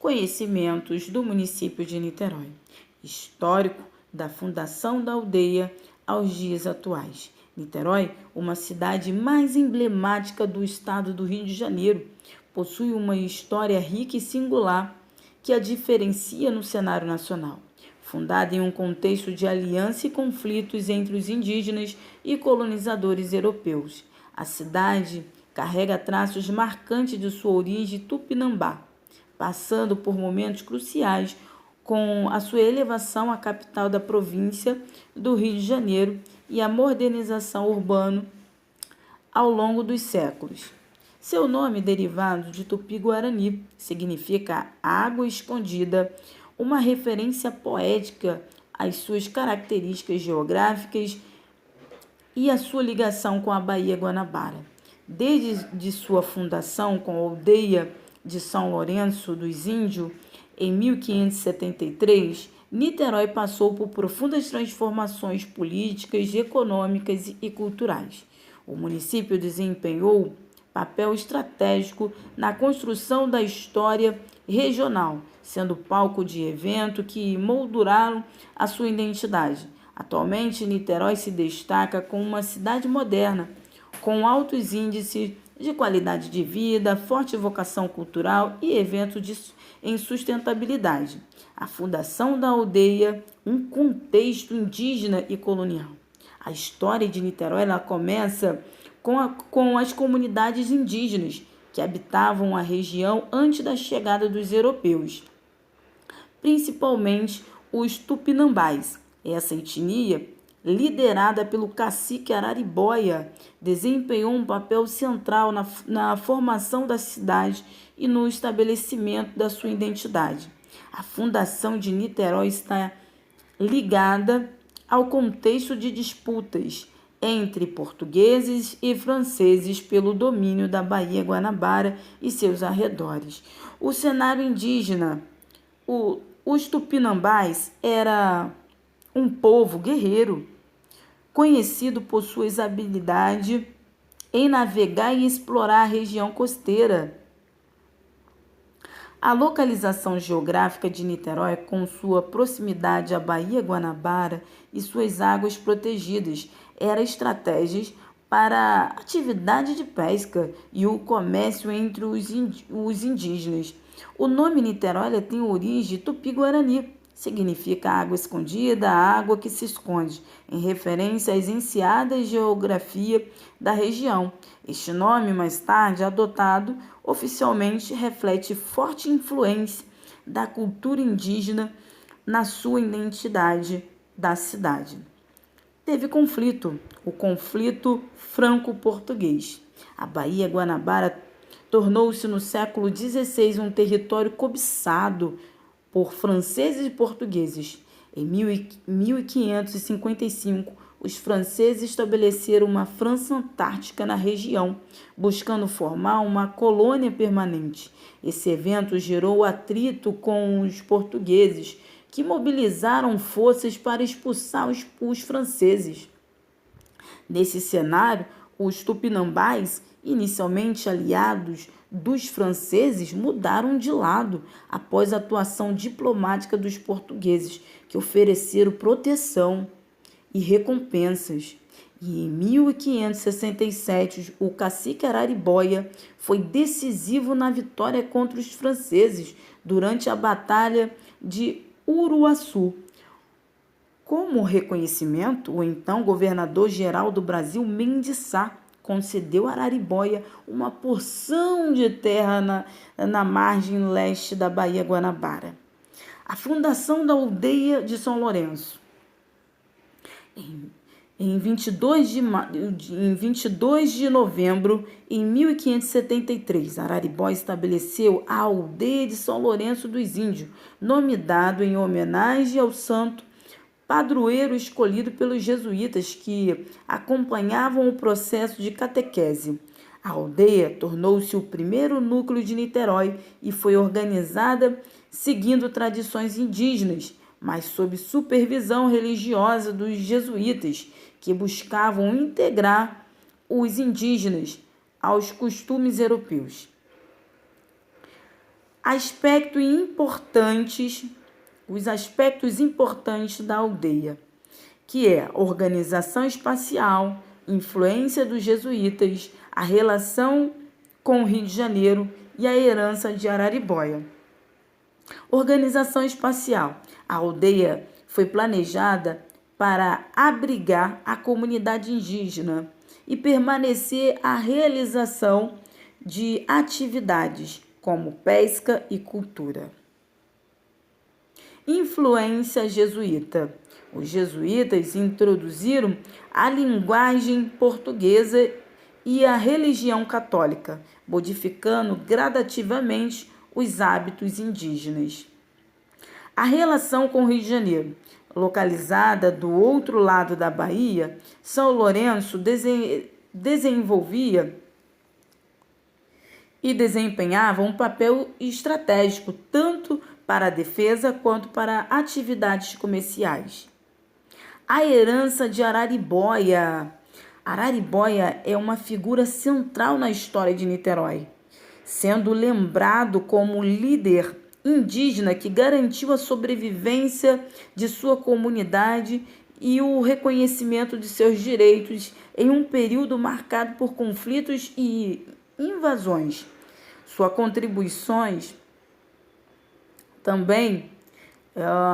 conhecimentos do município de Niterói. Histórico da fundação da aldeia aos dias atuais. Niterói, uma cidade mais emblemática do estado do Rio de Janeiro, possui uma história rica e singular que a diferencia no cenário nacional. Fundada em um contexto de aliança e conflitos entre os indígenas e colonizadores europeus, a cidade carrega traços marcantes de sua origem tupinambá, passando por momentos cruciais com a sua elevação à capital da província do Rio de Janeiro e a modernização urbana ao longo dos séculos. Seu nome, derivado de Tupi-Guarani, significa água escondida, uma referência poética às suas características geográficas e à sua ligação com a Baía Guanabara. Desde sua fundação com a aldeia de São Lourenço dos Índios, em 1573, Niterói passou por profundas transformações políticas, econômicas e culturais. O município desempenhou papel estratégico na construção da história regional, sendo palco de eventos que molduraram a sua identidade. Atualmente, Niterói se destaca como uma cidade moderna, com altos índices de qualidade de vida, forte vocação cultural e eventos em sustentabilidade. A fundação da aldeia, um contexto indígena e colonial. A história de Niterói ela começa com as comunidades indígenas que habitavam a região antes da chegada dos europeus, principalmente os tupinambás. Essa etnia, liderada pelo cacique Araribóia, desempenhou um papel central na formação da cidade e no estabelecimento da sua identidade. A fundação de Niterói está ligada ao contexto de disputas entre portugueses e franceses pelo domínio da Baía Guanabara e seus arredores. O cenário indígena, os tupinambás, era um povo guerreiro, conhecido por suas habilidades em navegar e explorar a região costeira. A localização geográfica de Niterói, com sua proximidade à Baía Guanabara e suas águas protegidas, era estratégia para a atividade de pesca e o comércio entre os indígenas. O nome Niterói tem origem tupi-guarani, significa água escondida, a água que se esconde, em referência às enseadas geografia da região. Este nome, mais tarde adotado oficialmente, reflete forte influência da cultura indígena na sua identidade da cidade. Teve conflito, o conflito franco-português. A Baía Guanabara tornou-se no século XVI um território cobiçado por franceses e portugueses. Em 1555, os franceses estabeleceram uma França Antártica na região, buscando formar uma colônia permanente. Esse evento gerou atrito com os portugueses, que mobilizaram forças para expulsar os franceses. Nesse cenário, os tupinambás, inicialmente aliados dos franceses, mudaram de lado após a atuação diplomática dos portugueses, que ofereceram proteção e recompensas. E em 1567, o cacique Araribóia foi decisivo na vitória contra os franceses durante a Batalha de Uruaçu. Como reconhecimento, o então governador-geral do Brasil, Mendes Sá, concedeu a Araribóia uma porção de terra na margem leste da Baía Guanabara. A fundação da aldeia de São Lourenço. Em 22 de novembro de 1573, Araribóia estabeleceu a aldeia de São Lourenço dos Índios, nome dado em homenagem ao santo padroeiro escolhido pelos jesuítas que acompanhavam o processo de catequese. A aldeia tornou-se o primeiro núcleo de Niterói e foi organizada seguindo tradições indígenas, mas sob supervisão religiosa dos jesuítas, que buscavam integrar os indígenas aos costumes europeus. Os aspectos importantes da aldeia, que é a organização espacial, influência dos jesuítas, a relação com o Rio de Janeiro e a herança de Araribóia. Organização espacial. A aldeia foi planejada para abrigar a comunidade indígena e permanecer a realização de atividades como pesca e cultura. Influência jesuíta. Os jesuítas introduziram a linguagem portuguesa e a religião católica, modificando gradativamente os hábitos indígenas. A relação com o Rio de Janeiro. Localizada do outro lado da Bahia, São Lourenço desenvolvia e desempenhava um papel estratégico tanto para a defesa quanto para atividades comerciais. A herança de Araribóia. Araribóia é uma figura central na história de Niterói, sendo lembrado como líder indígena que garantiu a sobrevivência de sua comunidade e o reconhecimento de seus direitos em um período marcado por conflitos e invasões. Suas contribuições também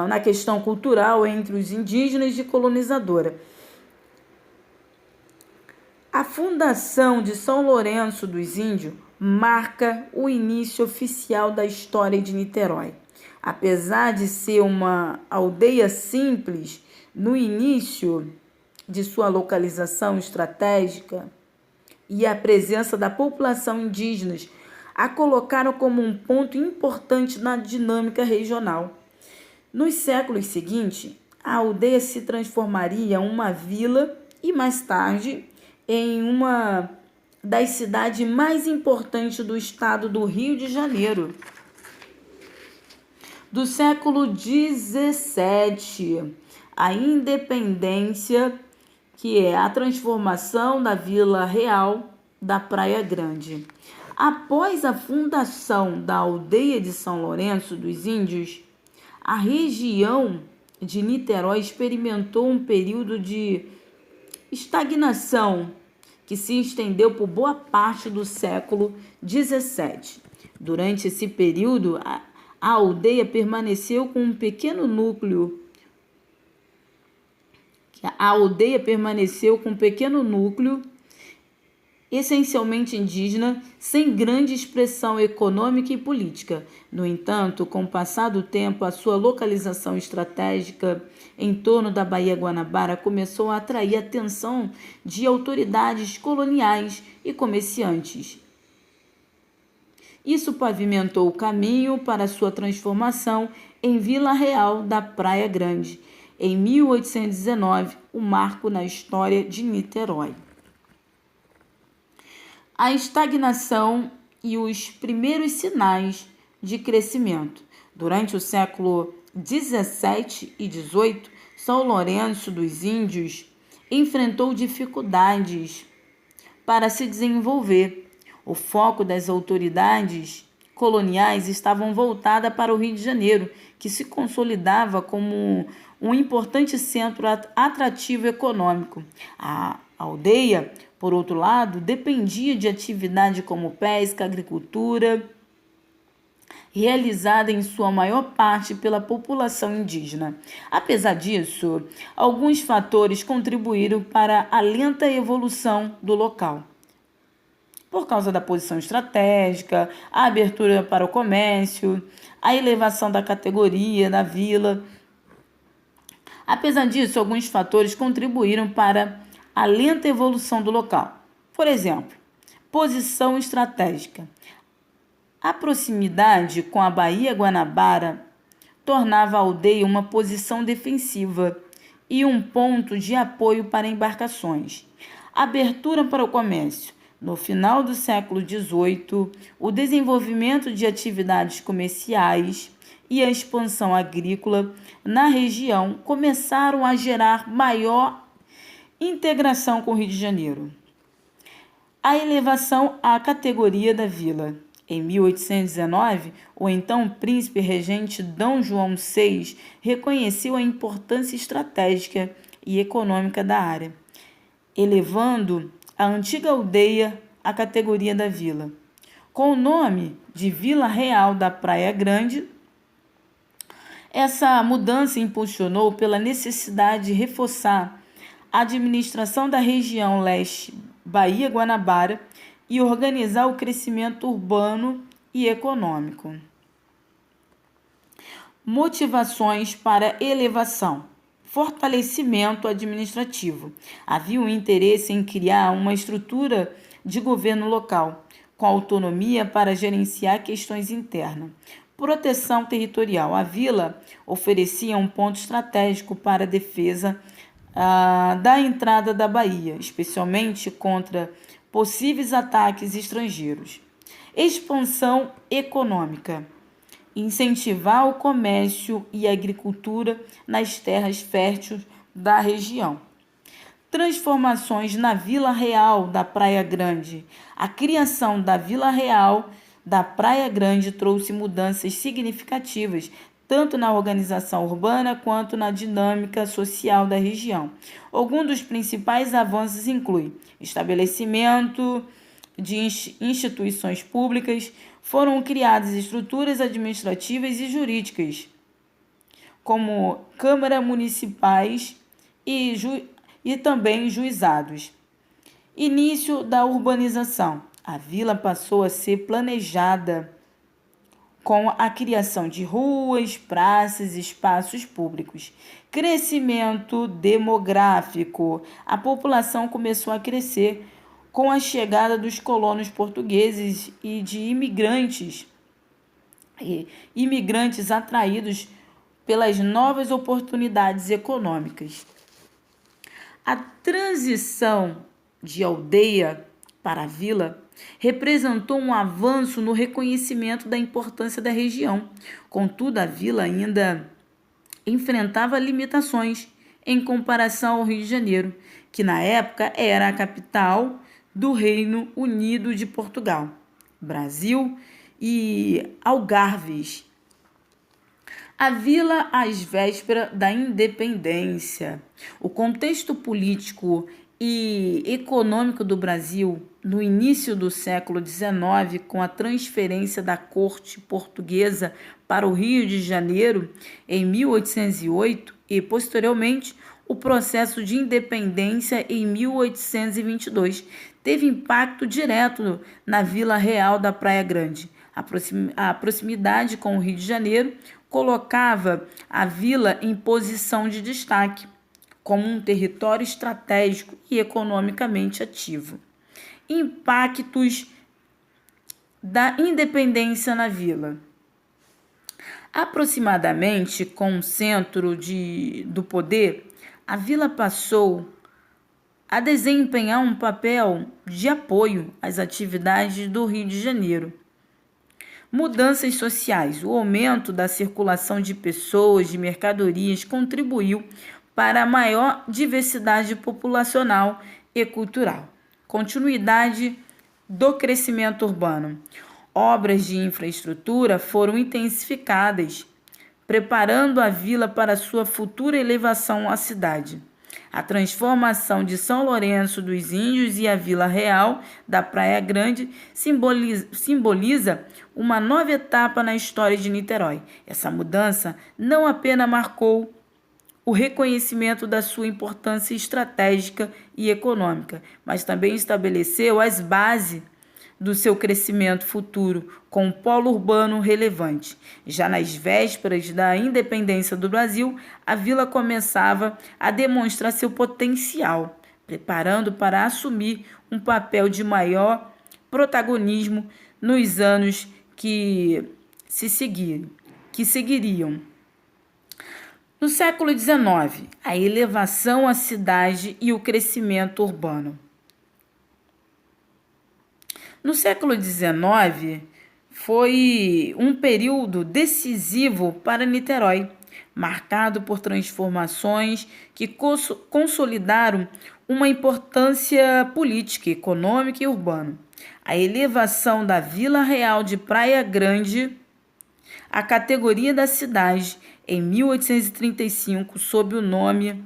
na questão cultural entre os indígenas e colonizadora. A fundação de São Lourenço dos Índios marca o início oficial da história de Niterói. Apesar de ser uma aldeia simples, no início de sua localização estratégica e a presença da população indígena a colocaram como um ponto importante na dinâmica regional. Nos séculos seguintes, a aldeia se transformaria em uma vila e, mais tarde, em uma das cidades mais importantes do estado do Rio de Janeiro. Do século XVII, a independência, que é a transformação da Vila Real da Praia Grande. Após a fundação da aldeia de São Lourenço dos Índios, a região de Niterói experimentou um período de estagnação que se estendeu por boa parte do século XVII. Durante esse período, a aldeia permaneceu com um pequeno núcleo. Essencialmente indígena, sem grande expressão econômica e política. No entanto, com o passar do tempo, a sua localização estratégica em torno da Baía Guanabara começou a atrair a atenção de autoridades coloniais e comerciantes. Isso pavimentou o caminho para sua transformação em Vila Real da Praia Grande, em 1819, um marco na história de Niterói. A estagnação e os primeiros sinais de crescimento. Durante o século XVII e XVIII, São Lourenço dos Índios enfrentou dificuldades para se desenvolver. O foco das autoridades coloniais estava voltado para o Rio de Janeiro, que se consolidava como um importante centro atrativo econômico. A aldeia, por outro lado, dependia de atividade como pesca, agricultura, realizada em sua maior parte pela população indígena. Apesar disso, alguns fatores contribuíram para a lenta evolução do local. Por causa da posição estratégica, a abertura para o comércio, a elevação da categoria da vila. Apesar disso, alguns fatores contribuíram para a lenta evolução do local. Por exemplo, posição estratégica. A proximidade com a Baía Guanabara tornava a aldeia uma posição defensiva e um ponto de apoio para embarcações. Abertura para o comércio. No final do século XVIII, o desenvolvimento de atividades comerciais e a expansão agrícola na região começaram a gerar maior integração com o Rio de Janeiro. A elevação à categoria da vila. Em 1819, o então príncipe regente D. João VI reconheceu a importância estratégica e econômica da área, elevando a antiga aldeia à categoria da vila. Com o nome de Vila Real da Praia Grande, essa mudança impulsionou pela necessidade de reforçar a administração da região leste Bahia Guanabara e organizar o crescimento urbano e econômico. Motivações para elevação. Fortalecimento administrativo. Havia um interesse em criar uma estrutura de governo local, com autonomia para gerenciar questões internas. Proteção territorial. A vila oferecia um ponto estratégico para a defesa da entrada da Bahia, especialmente contra possíveis ataques estrangeiros. Expansão econômica. Incentivar o comércio e a agricultura nas terras férteis da região. Transformações na Vila Real da Praia Grande. A criação da Vila Real da Praia Grande trouxe mudanças significativas, tanto na organização urbana quanto na dinâmica social da região. Alguns dos principais avanços incluem estabelecimento de instituições públicas, foram criadas estruturas administrativas e jurídicas, como câmaras municipais e também juizados. Início da urbanização. A vila passou a ser planejada com a criação de ruas, praças e espaços públicos. Crescimento demográfico. A população começou a crescer com a chegada dos colonos portugueses e de imigrantes atraídos pelas novas oportunidades econômicas. A transição de aldeia para a vila representou um avanço no reconhecimento da importância da região. Contudo, a vila ainda enfrentava limitações em comparação ao Rio de Janeiro, que na época era a capital do Reino Unido de Portugal, Brasil e Algarves. A vila às vésperas da independência. O contexto político e econômico do Brasil no início do século XIX, com a transferência da corte portuguesa para o Rio de Janeiro em 1808 e, posteriormente, o processo de independência em 1822, teve impacto direto na Vila Real da Praia Grande. A proximidade com o Rio de Janeiro colocava a vila em posição de destaque, como um território estratégico e economicamente ativo. Impactos da independência na vila. Aproximadamente com o centro do poder, a vila passou a desempenhar um papel de apoio às atividades do Rio de Janeiro. Mudanças sociais. O aumento da circulação de pessoas, de mercadorias, contribuiu para a maior diversidade populacional e cultural. Continuidade do crescimento urbano. Obras de infraestrutura foram intensificadas, preparando a vila para sua futura elevação à cidade. A transformação de São Lourenço dos Índios e a Vila Real da Praia Grande simboliza uma nova etapa na história de Niterói. Essa mudança não apenas marcou o reconhecimento da sua importância estratégica e econômica, mas também estabeleceu as bases do seu crescimento futuro com um polo urbano relevante. Já nas vésperas da independência do Brasil, a vila começava a demonstrar seu potencial, preparando para assumir um papel de maior protagonismo nos anos que seguiriam. No século XIX, a elevação à cidade e o crescimento urbano. No século XIX, foi um período decisivo para Niterói, marcado por transformações que consolidaram uma importância política, econômica e urbana. A elevação da Vila Real de Praia Grande à categoria da cidade em 1835 sob o nome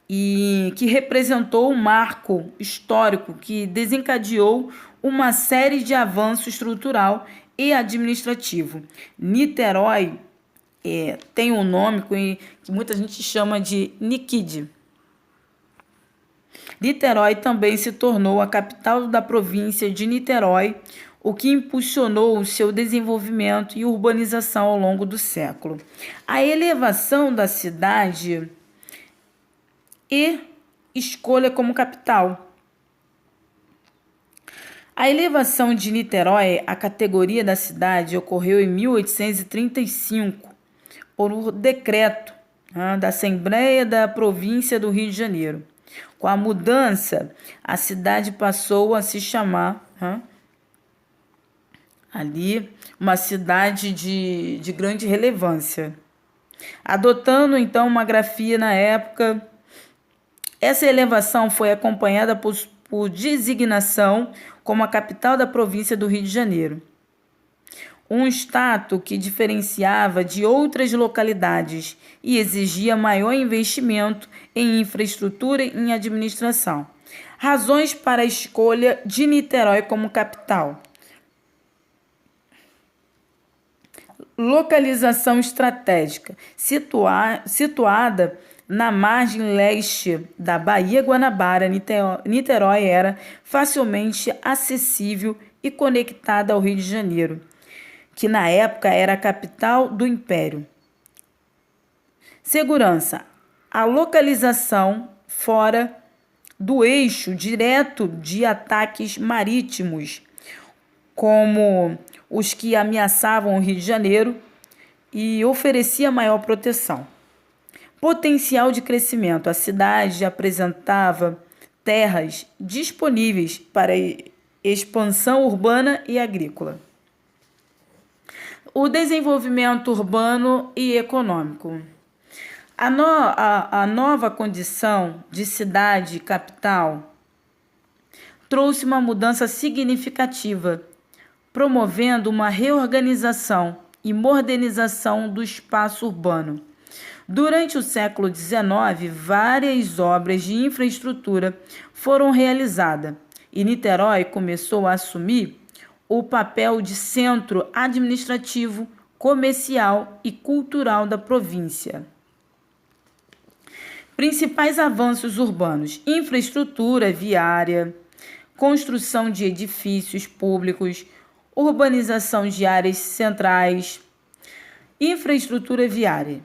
e que representou um marco histórico que desencadeou uma série de avanços estrutural e administrativo. Niterói tem um nome que muita gente chama de Nikide. Niterói também se tornou a capital da província de Niterói, o que impulsionou o seu desenvolvimento e urbanização ao longo do século. A elevação da cidade e escolha como capital. A elevação de Niterói à categoria da cidade ocorreu em 1835, por decreto da Assembleia da Província do Rio de Janeiro. Com a mudança, a cidade passou a se chamar ali uma cidade de grande relevância, adotando então uma grafia na época. Essa elevação foi acompanhada por designação como a capital da província do Rio de Janeiro, um status que diferenciava de outras localidades e exigia maior investimento em infraestrutura e em administração. Razões para a escolha de Niterói como capital: localização estratégica, situada na margem leste da Baía Guanabara. Niterói era facilmente acessível e conectada ao Rio de Janeiro, que na época era a capital do Império. Segurança: a localização fora do eixo direto de ataques marítimos, como os que ameaçavam o Rio de Janeiro, e oferecia maior proteção. Potencial de crescimento: a cidade apresentava terras disponíveis para expansão urbana e agrícola. O desenvolvimento urbano e econômico. A nova condição de cidade capital trouxe uma mudança significativa, promovendo uma reorganização e modernização do espaço urbano. Durante o século XIX, várias obras de infraestrutura foram realizadas e Niterói começou a assumir o papel de centro administrativo, comercial e cultural da província. Principais avanços urbanos: infraestrutura viária, construção de edifícios públicos, urbanização de áreas centrais. Infraestrutura viária: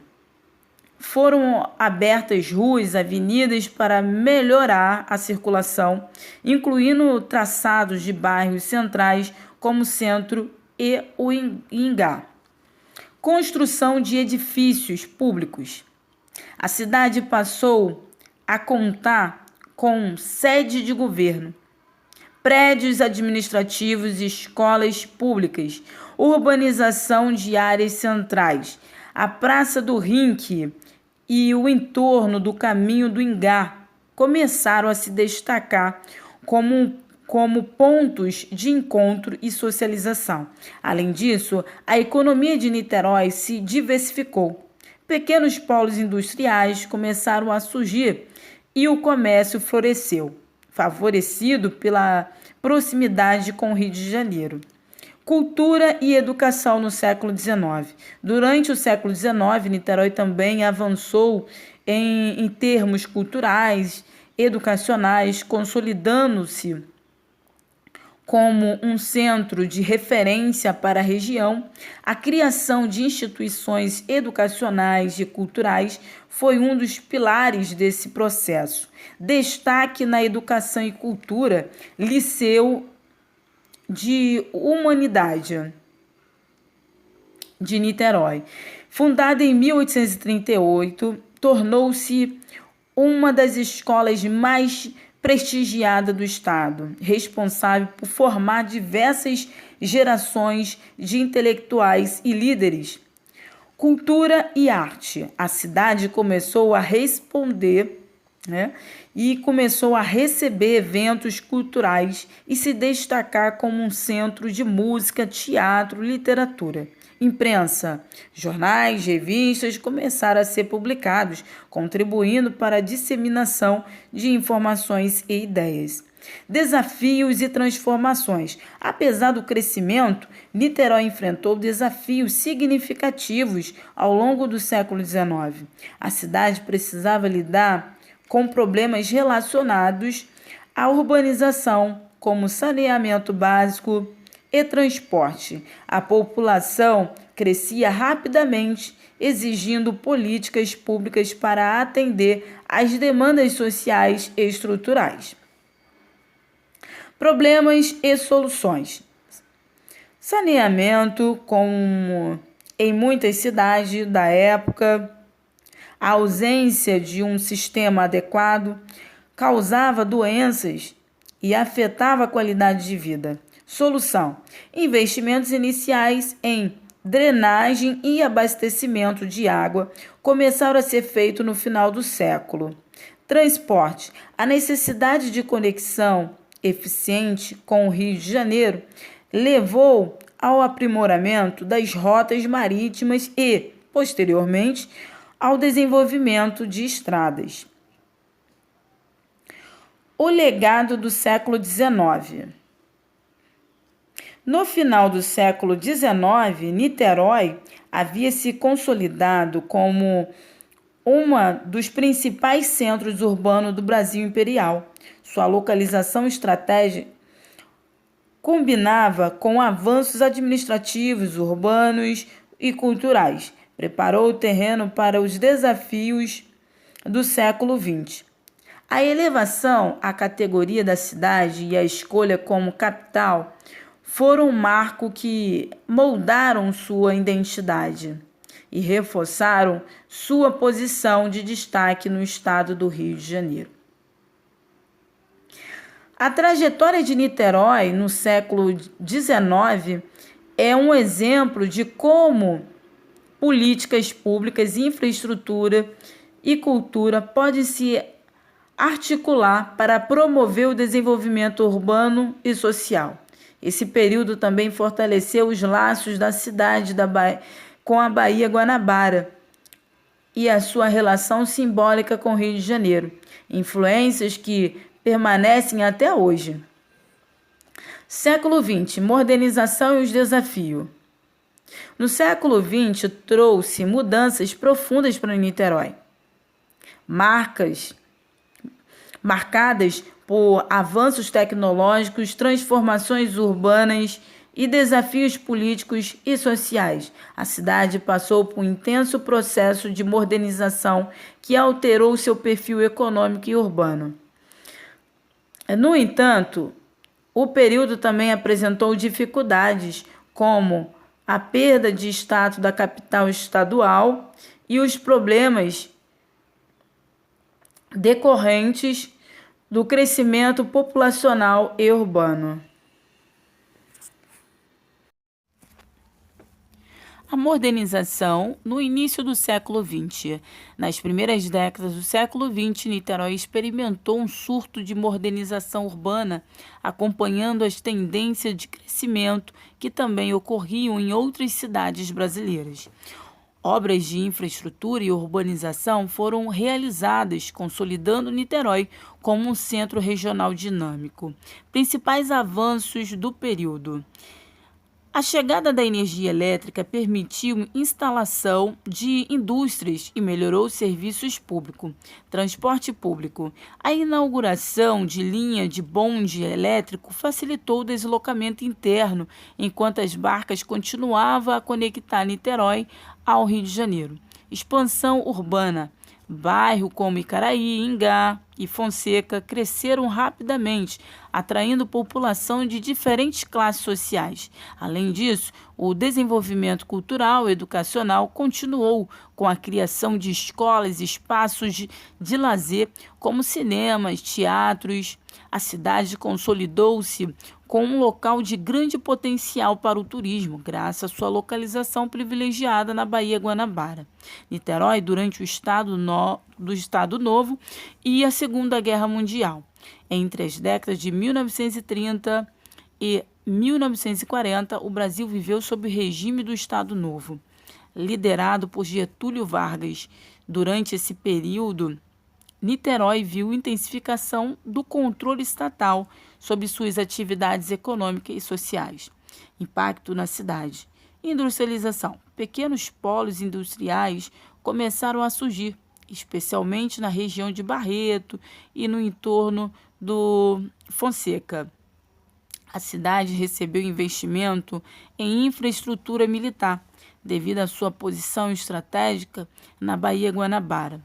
foram abertas ruas, avenidas para melhorar a circulação, incluindo traçados de bairros centrais como Centro e o Ingá. Construção de edifícios públicos: a cidade passou a contar com sede de governo, prédios administrativos e escolas públicas, urbanização de áreas centrais. A Praça do Rink e o entorno do Caminho do Ingá começaram a se destacar como pontos de encontro e socialização. Além disso, a economia de Niterói se diversificou. Pequenos polos industriais começaram a surgir e o comércio floresceu, favorecido pela proximidade com o Rio de Janeiro. Cultura e educação no século XIX. Durante o século XIX, Niterói também avançou em termos culturais, educacionais, consolidando-se como um centro de referência para a região. A criação de instituições educacionais e culturais foi um dos pilares desse processo. Destaque na educação e cultura: Liceu de Humanidade de Niterói. Fundada em 1838, tornou-se uma das escolas mais prestigiadas do estado, responsável por formar diversas gerações de intelectuais e líderes. Cultura e arte. A cidade começou a responder, e começou a receber eventos culturais e se destacar como um centro de música, teatro, literatura. Imprensa, jornais, revistas começaram a ser publicados, contribuindo para a disseminação de informações e ideias. Desafios e transformações. Apesar do crescimento, Niterói enfrentou desafios significativos ao longo do século XIX. A cidade precisava lidar com problemas relacionados à urbanização, como saneamento básico e transporte. A população crescia rapidamente, exigindo políticas públicas para atender às demandas sociais e estruturais. Problemas e soluções. Saneamento, como em muitas cidades da época, a ausência de um sistema adequado causava doenças e afetava a qualidade de vida. Solução: investimentos iniciais em drenagem e abastecimento de água começaram a ser feitos no final do século. Transporte: a necessidade de conexão eficiente com o Rio de Janeiro levou ao aprimoramento das rotas marítimas e, posteriormente, ao desenvolvimento de estradas. O legado do século XIX. No final do século XIX, Niterói havia se consolidado como um dos principais centros urbanos do Brasil imperial. Sua localização estratégica combinava com avanços administrativos, urbanos e culturais. Preparou o terreno para os desafios do século XX. A elevação à categoria da cidade e a escolha como capital foram um marco que moldaram sua identidade e reforçaram sua posição de destaque no estado do Rio de Janeiro. A trajetória de Niterói no século XIX é um exemplo de como políticas públicas, infraestrutura e cultura podem se articular para promover o desenvolvimento urbano e social. Esse período também fortaleceu os laços da cidade com a Baía Guanabara e a sua relação simbólica com o Rio de Janeiro, influências que permanecem até hoje. Século XX, modernização e os desafios. No século XX, trouxe mudanças profundas para Niterói, marcadas por avanços tecnológicos, transformações urbanas e desafios políticos e sociais. A cidade passou por um intenso processo de modernização que alterou seu perfil econômico e urbano. No entanto, o período também apresentou dificuldades, como a perda de status da capital estadual e os problemas decorrentes do crescimento populacional e urbano. A modernização no início do século XX. Nas primeiras décadas do século XX, Niterói experimentou um surto de modernização urbana, acompanhando as tendências de crescimento que também ocorriam em outras cidades brasileiras. Obras de infraestrutura e urbanização foram realizadas, consolidando Niterói como um centro regional dinâmico. Principais avanços do período. A chegada da energia elétrica permitiu instalação de indústrias e melhorou os serviços públicos. Transporte público. A inauguração de linha de bonde elétrico facilitou o deslocamento interno, enquanto as barcas continuavam a conectar Niterói ao Rio de Janeiro. Expansão urbana. Bairros como Icaraí, Ingá, e Fonseca cresceram rapidamente, atraindo população de diferentes classes sociais. Além disso, o desenvolvimento cultural e educacional continuou com a criação de escolas e espaços de lazer, como cinemas, teatros. A cidade consolidou-se com um local de grande potencial para o turismo, graças à sua localização privilegiada na Baía Guanabara. Niterói, durante o do Estado Novo e a Segunda Guerra Mundial. Entre as décadas de 1930 e 1940, o Brasil viveu sob o regime do Estado Novo, liderado por Getúlio Vargas. Durante esse período, Niterói viu intensificação do controle estatal sobre suas atividades econômicas e sociais. Impacto na cidade. Industrialização. Pequenos polos industriais começaram a surgir, especialmente na região de Barreto e no entorno do Fonseca. A cidade recebeu investimento em infraestrutura militar, devido à sua posição estratégica na Baía Guanabara.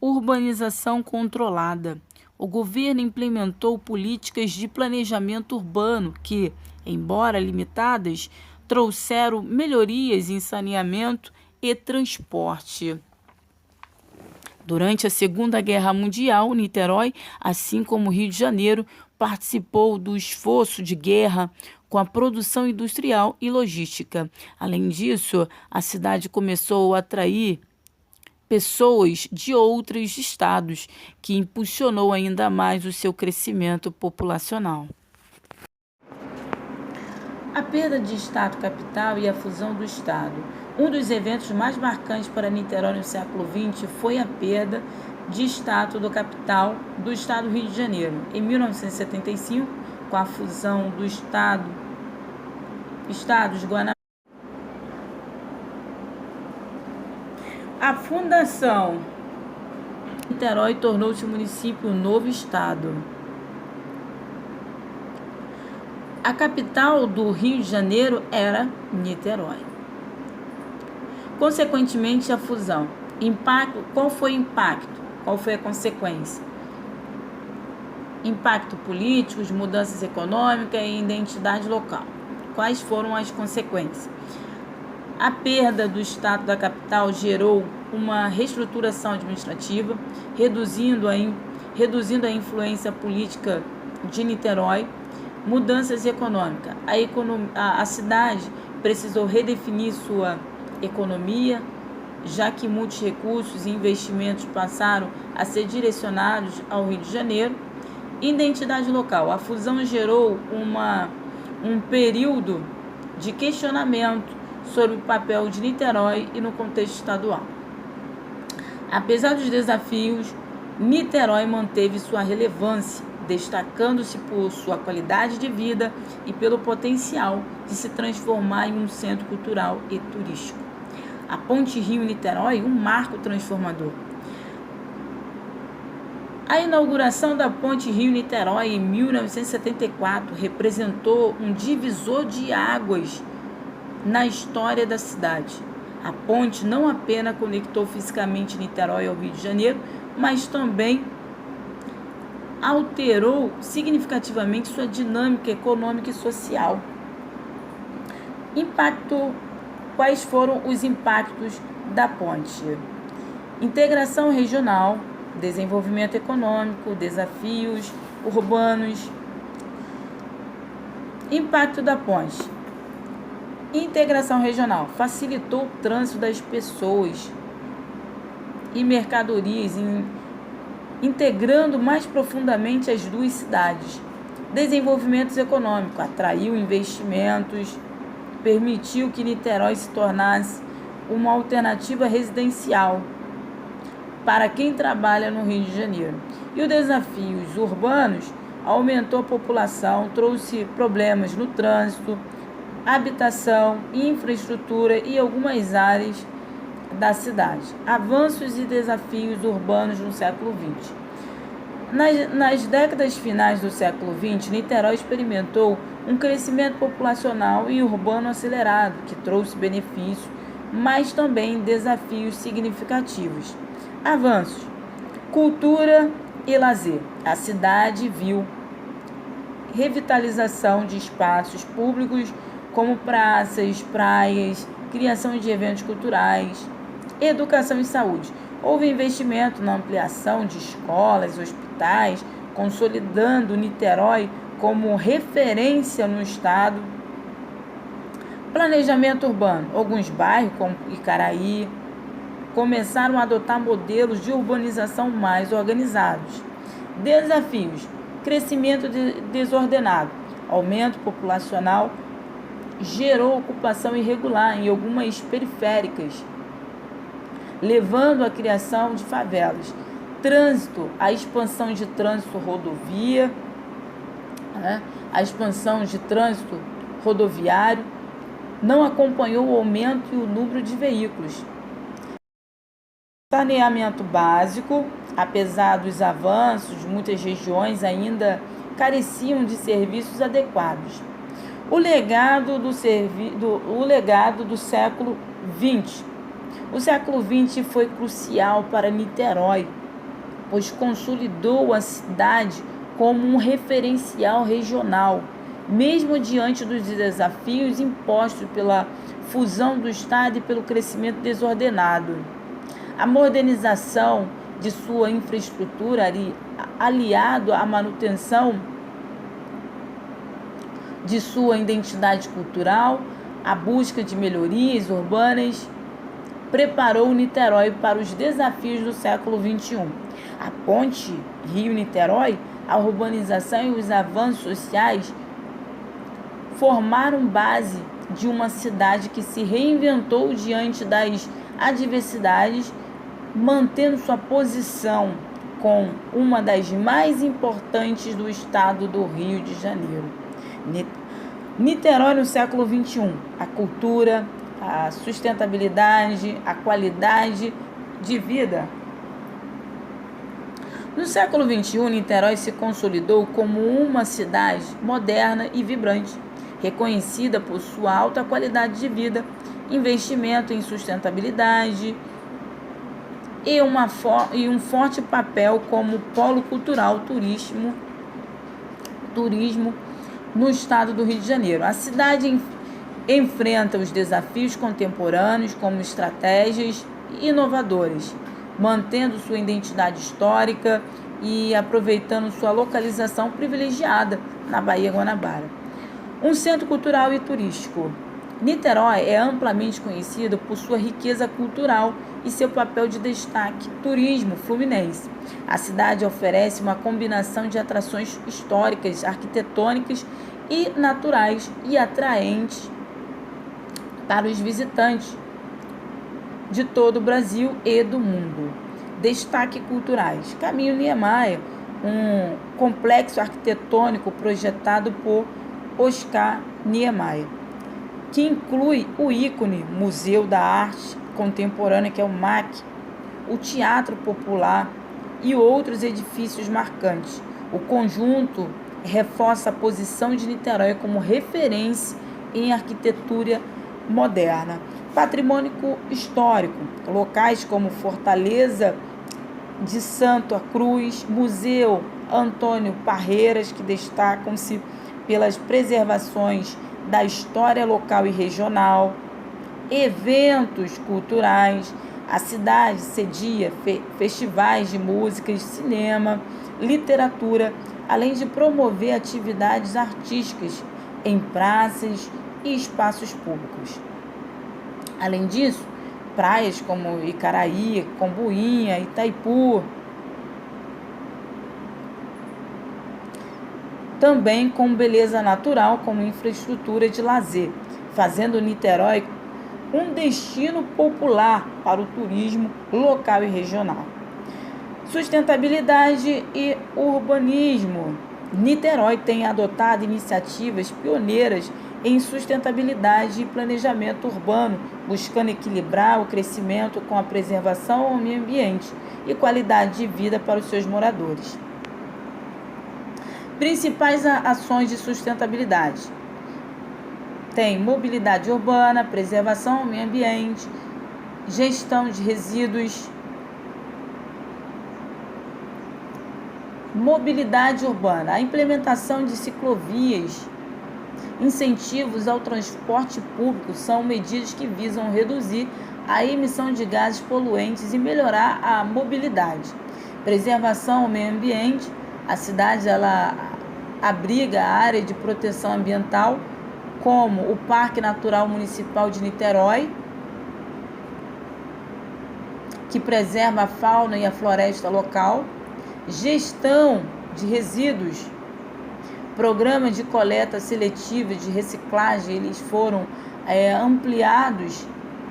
Urbanização controlada. O governo implementou políticas de planejamento urbano que, embora limitadas, trouxeram melhorias em saneamento e transporte. Durante a Segunda Guerra Mundial, Niterói, assim como o Rio de Janeiro, participou do esforço de guerra com a produção industrial e logística. Além disso, a cidade começou a atrair pessoas de outros estados, que impulsionou ainda mais o seu crescimento populacional. A perda de Estado capital e a fusão do Estado. Um dos eventos mais marcantes para Niterói no século XX foi a perda de Estado do capital do Estado do Rio de Janeiro. Em 1975, com a fusão do Estados Guanabara. A fundação de Niterói tornou-se um município novo estado. A capital do Rio de Janeiro era Niterói. Consequentemente, a fusão. Qual foi o impacto? Qual foi a consequência? Impacto político, mudanças econômicas e identidade local. Quais foram as consequências? A perda do Estado da capital gerou uma reestruturação administrativa, reduzindo a influência política de Niterói. Mudanças econômicas. A cidade precisou redefinir sua economia, já que muitos recursos e investimentos passaram a ser direcionados ao Rio de Janeiro. Identidade local. A fusão gerou um período de questionamento sobre o papel de Niterói e no contexto estadual. Apesar dos desafios, Niterói manteve sua relevância, destacando-se por sua qualidade de vida e pelo potencial de se transformar em um centro cultural e turístico. A Ponte Rio-Niterói, um marco transformador. A inauguração da Ponte Rio-Niterói em 1974 representou um divisor de águas na história da cidade. A ponte não apenas conectou fisicamente Niterói ao Rio de Janeiro, mas também alterou significativamente sua dinâmica econômica e social. Quais foram os impactos da ponte? Integração regional, desenvolvimento econômico, desafios urbanos. Impacto da ponte. Integração regional facilitou o trânsito das pessoas e mercadorias, integrando mais profundamente as duas cidades. Desenvolvimento econômico atraiu investimentos, permitiu que Niterói se tornasse uma alternativa residencial para quem trabalha no Rio de Janeiro. E os desafios urbanos aumentou a população, trouxe problemas no trânsito, habitação, infraestrutura e algumas áreas da cidade. Avanços e desafios urbanos no século XX. Nas décadas finais do século XX, Niterói experimentou um crescimento populacional e urbano acelerado, que trouxe benefícios, mas também desafios significativos. Avanços. Cultura e lazer. A cidade viu revitalização de espaços públicos como praças, praias, criação de eventos culturais, educação e saúde. Houve investimento na ampliação de escolas, hospitais, consolidando Niterói como referência no estado. Planejamento urbano. Alguns bairros, como Icaraí, começaram a adotar modelos de urbanização mais organizados. Desafios: crescimento desordenado, aumento populacional gerou ocupação irregular em algumas periféricas, levando à criação de favelas. Trânsito: a expansão de trânsito rodovia, a expansão de trânsito rodoviário não acompanhou o aumento e o número de veículos. Saneamento básico: apesar dos avanços, muitas regiões ainda careciam de serviços adequados. O legado do século XX. O século XX foi crucial para Niterói, pois consolidou a cidade como um referencial regional, mesmo diante dos desafios impostos pela fusão do Estado e pelo crescimento desordenado. A modernização de sua infraestrutura, aliado à manutenção de sua identidade cultural, a busca de melhorias urbanas, preparou Niterói para os desafios do século XXI. A ponte Rio-Niterói, a urbanização e os avanços sociais formaram base de uma cidade que se reinventou diante das adversidades, mantendo sua posição como uma das mais importantes do estado do Rio de Janeiro. Niterói no século XXI, a cultura, a sustentabilidade, a qualidade de vida. No século XXI, Niterói se consolidou como uma cidade moderna e vibrante, reconhecida por sua alta qualidade de vida, investimento em sustentabilidade e um forte papel como polo cultural, turismo no estado do Rio de Janeiro. A cidade enfrenta os desafios contemporâneos como estratégias inovadoras, mantendo sua identidade histórica e aproveitando sua localização privilegiada na Baía Guanabara. Um centro cultural e turístico. Niterói é amplamente conhecido por sua riqueza cultural e seu papel de destaque turismo fluminense. A cidade oferece uma combinação de atrações históricas, arquitetônicas e naturais e atraentes para os visitantes de todo o Brasil e do mundo. Destaque culturais. Caminho Niemeyer, um complexo arquitetônico projetado por Oscar Niemeyer, que inclui o ícone Museu da Arte Contemporânea, que é o MAC, o Teatro Popular e outros edifícios marcantes. O conjunto reforça a posição de Niterói como referência em arquitetura moderna. Patrimônio histórico. Locais como Fortaleza de Santa Cruz, Museu Antônio Parreiras, que destacam-se pelas preservações da história local e regional. Eventos culturais. A cidade cedia festivais de música, cinema, literatura, além de promover atividades artísticas em praças e espaços públicos. Além disso, praias como Icaraí, Combuinha, Itaipu, também com beleza natural como infraestrutura de lazer, fazendo Niterói um destino popular para o turismo local e regional. Sustentabilidade e urbanismo. Niterói tem adotado iniciativas pioneiras em sustentabilidade e planejamento urbano, buscando equilibrar o crescimento com a preservação ao meio ambiente e qualidade de vida para os seus moradores. Principais ações de sustentabilidade. Tem mobilidade urbana, preservação ao meio ambiente, gestão de resíduos, Mobilidade urbana. A implementação de ciclovias, incentivos ao transporte público são medidas que visam reduzir a emissão de gases poluentes e melhorar a mobilidade. Preservação ao meio ambiente. A cidade ela abriga a área de proteção ambiental, como o Parque Natural Municipal de Niterói, que preserva a fauna e a floresta local. Gestão de resíduos. Programas de coleta seletiva e de reciclagem, eles foram ampliados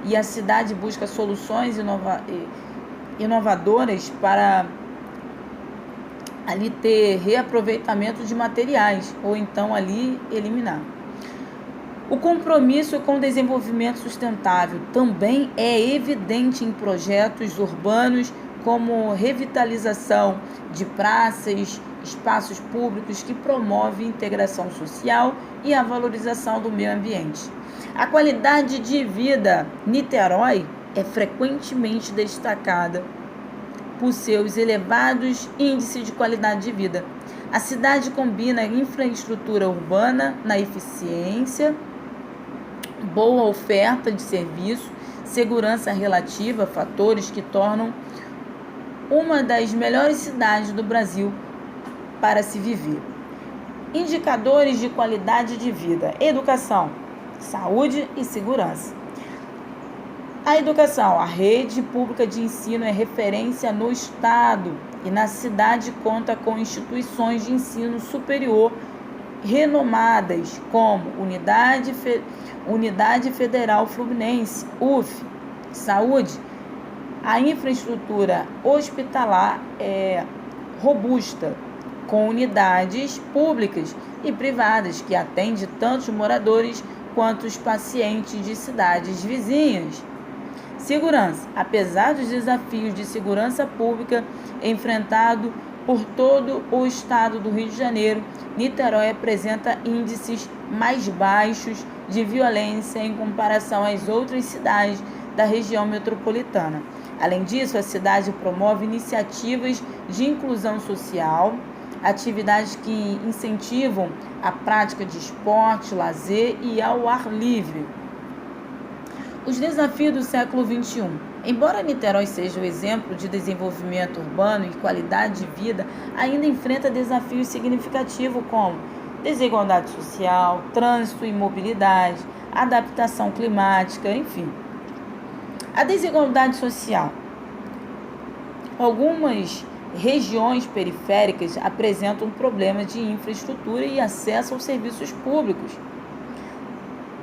e a cidade busca soluções inovadoras para ali ter reaproveitamento de materiais ou então ali eliminar. O compromisso com o desenvolvimento sustentável também é evidente em projetos urbanos como revitalização de praças, espaços públicos que promovem integração social e a valorização do meio ambiente. A qualidade de vida. Niterói é frequentemente destacada por seus elevados índices de qualidade de vida. A cidade combina infraestrutura urbana na eficiência, boa oferta de serviço, segurança relativa, fatores que tornam uma das melhores cidades do Brasil para se viver. Indicadores de qualidade de vida. Educação, saúde e segurança. A educação. A rede pública de ensino é referência no Estado e na cidade conta com instituições de ensino superior renomadas, como Unidade Federal Fluminense, UF. Saúde. A infraestrutura hospitalar é robusta, com unidades públicas e privadas que atendem tanto os moradores quanto os pacientes de cidades vizinhas. Segurança. Apesar dos desafios de segurança pública enfrentados por todo o estado do Rio de Janeiro, Niterói apresenta índices mais baixos de violência em comparação às outras cidades da região metropolitana. Além disso, a cidade promove iniciativas de inclusão social, atividades que incentivam a prática de esporte, lazer e ao ar livre. Os desafios do século XXI. Embora Niterói seja o exemplo de desenvolvimento urbano e qualidade de vida, ainda enfrenta desafios significativos como desigualdade social, trânsito e mobilidade, adaptação climática, enfim. A desigualdade social. Algumas regiões periféricas apresentam problemas de infraestrutura e acesso aos serviços públicos.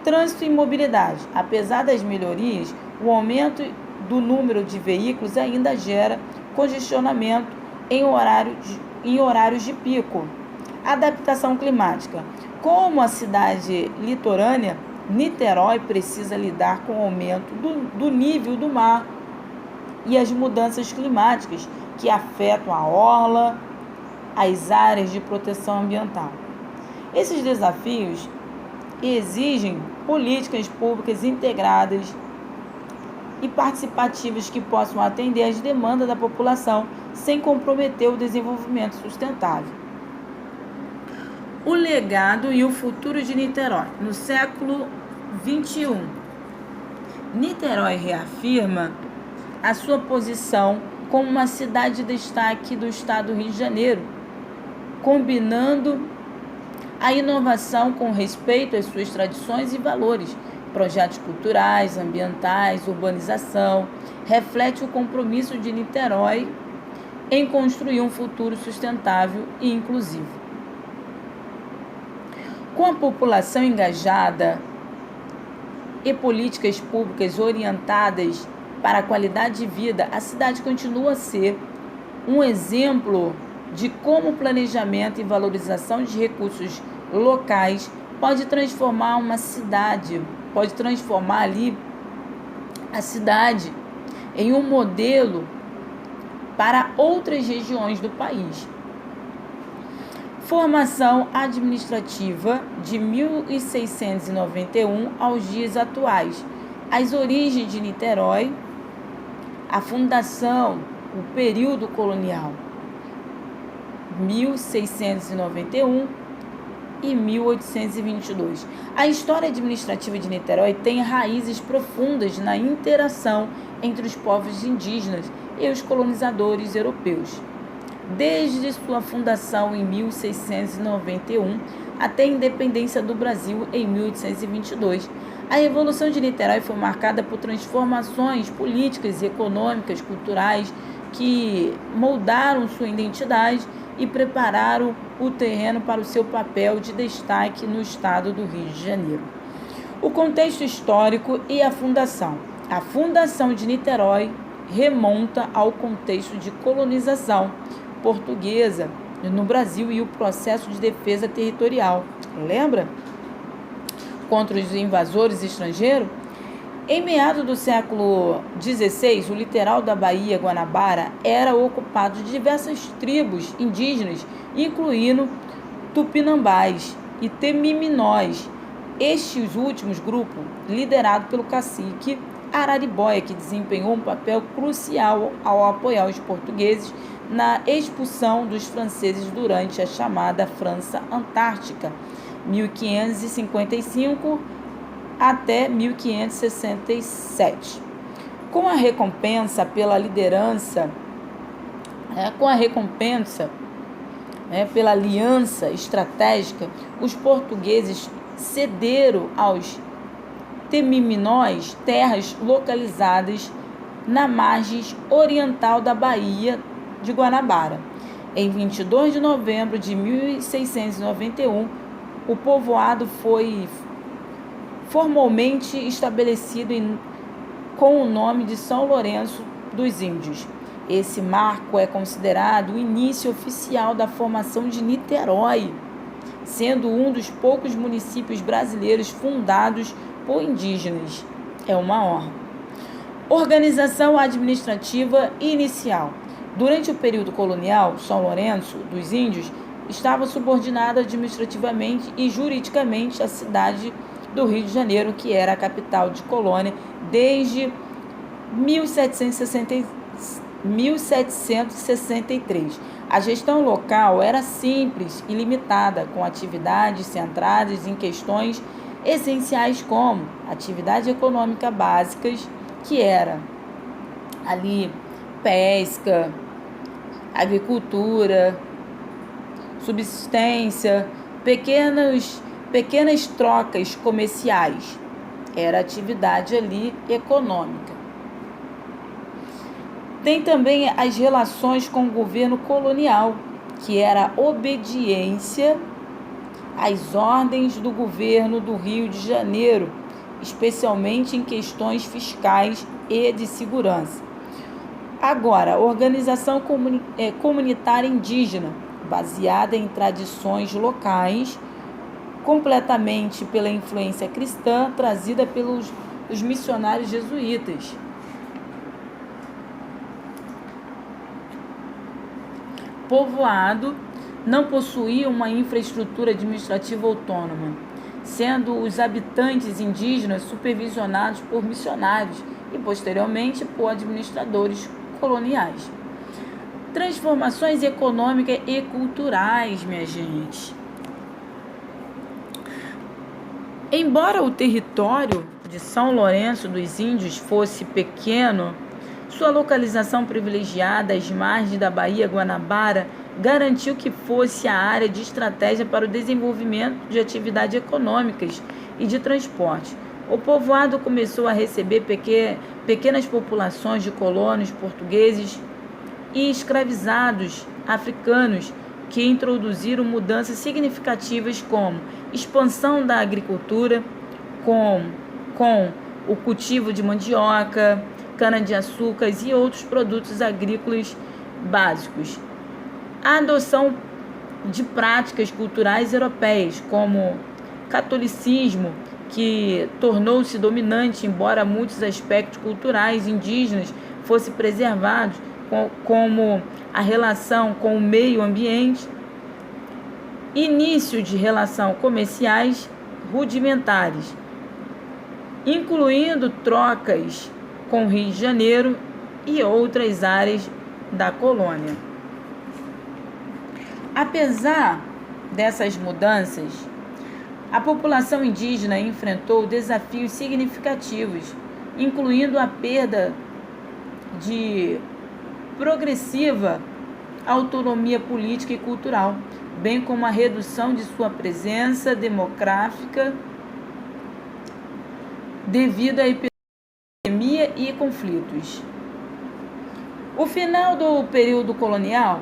Trânsito e mobilidade. Apesar das melhorias, o aumento do número de veículos ainda gera congestionamento em horários de pico. Adaptação climática. Como a cidade litorânea, Niterói precisa lidar com o aumento do nível do mar e as mudanças climáticas que afetam a orla, as áreas de proteção ambiental. Esses desafios exigem políticas públicas integradas e participativas que possam atender às demandas da população sem comprometer o desenvolvimento sustentável. O legado e o futuro de Niterói. No século XXI, Niterói reafirma a sua posição como uma cidade de destaque do estado do Rio de Janeiro, combinando a inovação com respeito às suas tradições e valores. Projetos culturais, ambientais, urbanização, reflete o compromisso de Niterói em construir um futuro sustentável e inclusivo. Com a população engajada e políticas públicas orientadas para a qualidade de vida, a cidade continua a ser um exemplo de como o planejamento e valorização de recursos locais pode transformar ali a cidade em um modelo para outras regiões do país. Formação administrativa de 1691 aos dias atuais. As origens de Niterói, a fundação, o período colonial. 1691 e 1822. A história administrativa de Niterói tem raízes profundas na interação entre os povos indígenas e os colonizadores europeus. Desde sua fundação em 1691 até a independência do Brasil em 1822, a Revolução de Niterói foi marcada por transformações políticas, econômicas, culturais que moldaram sua identidade e prepararam o terreno para o seu papel de destaque no estado do Rio de Janeiro. O contexto histórico e a fundação. A fundação de Niterói remonta ao contexto de colonização portuguesa no Brasil e o processo de defesa territorial. Lembra? Contra os invasores estrangeiros? Em meados do século XVI, o litoral da Baía Guanabara era ocupado de diversas tribos indígenas, incluindo Tupinambás e Temiminós. Estes últimos grupos, liderados pelo cacique Araribóia, que desempenhou um papel crucial ao apoiar os portugueses na expulsão dos franceses durante a chamada França Antártica, 1555 até 1567. Com a recompensa pela liderança, pela aliança estratégica, os portugueses cederam aos Temiminós terras localizadas na margem oriental da Baía de Guanabara. Em 22 de novembro de 1691, o povoado foi formalmente estabelecido com o nome de São Lourenço dos Índios. Esse marco é considerado o início oficial da formação de Niterói, sendo um dos poucos municípios brasileiros fundados por indígenas. É uma honra. Organização administrativa inicial. Durante o período colonial, São Lourenço dos Índios estava subordinado administrativamente e juridicamente à cidade do Rio de Janeiro, que era a capital de colônia desde 1763. A gestão local era simples e limitada, com atividades centradas em questões essenciais como atividade econômica básicas, que era ali pesca, agricultura, subsistência, pequenas trocas comerciais. Era atividade ali econômica. Tem também as relações com o governo colonial, que era a obediência às ordens do governo do Rio de Janeiro, especialmente em questões fiscais e de segurança. Agora, organização comunitária indígena, baseada em tradições locais, completamente pela influência cristã trazida pelos missionários jesuítas. Povoado não possuía uma infraestrutura administrativa autônoma, sendo os habitantes indígenas supervisionados por missionários e, posteriormente, por administradores coloniais. Transformações econômicas e culturais, minha gente. Embora o território de São Lourenço dos Índios fosse pequeno, sua localização privilegiada às margens da Baía Guanabara garantiu que fosse a área de estratégia para o desenvolvimento de atividades econômicas e de transporte. O povoado começou a receber pequenas populações de colonos portugueses e escravizados africanos que introduziram mudanças significativas como expansão da agricultura com o cultivo de mandioca, cana-de-açúcar e outros produtos agrícolas básicos. A adoção de práticas culturais europeias, como catolicismo, que tornou-se dominante, embora muitos aspectos culturais indígenas fossem preservados, como a relação com o meio ambiente, início de relações comerciais rudimentares, incluindo trocas com o Rio de Janeiro e outras áreas da colônia. Apesar dessas mudanças, a população indígena enfrentou desafios significativos, incluindo a perda de progressiva autonomia política e cultural, bem como a redução de sua presença demográfica devido à epidemia e conflitos. O final do período colonial,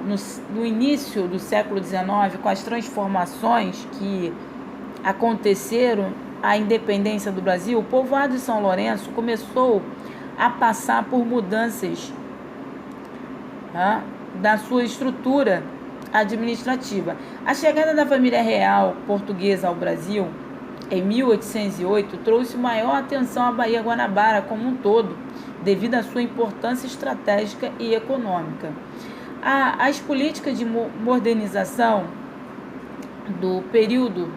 no início do século XIX, com as transformações que aconteceram à independência do Brasil, o povoado de São Lourenço começou a passar por mudanças da sua estrutura administrativa. A chegada da família real portuguesa ao Brasil em 1808 trouxe maior atenção à Baía Guanabara como um todo, devido à sua importância estratégica e econômica. As políticas de modernização do período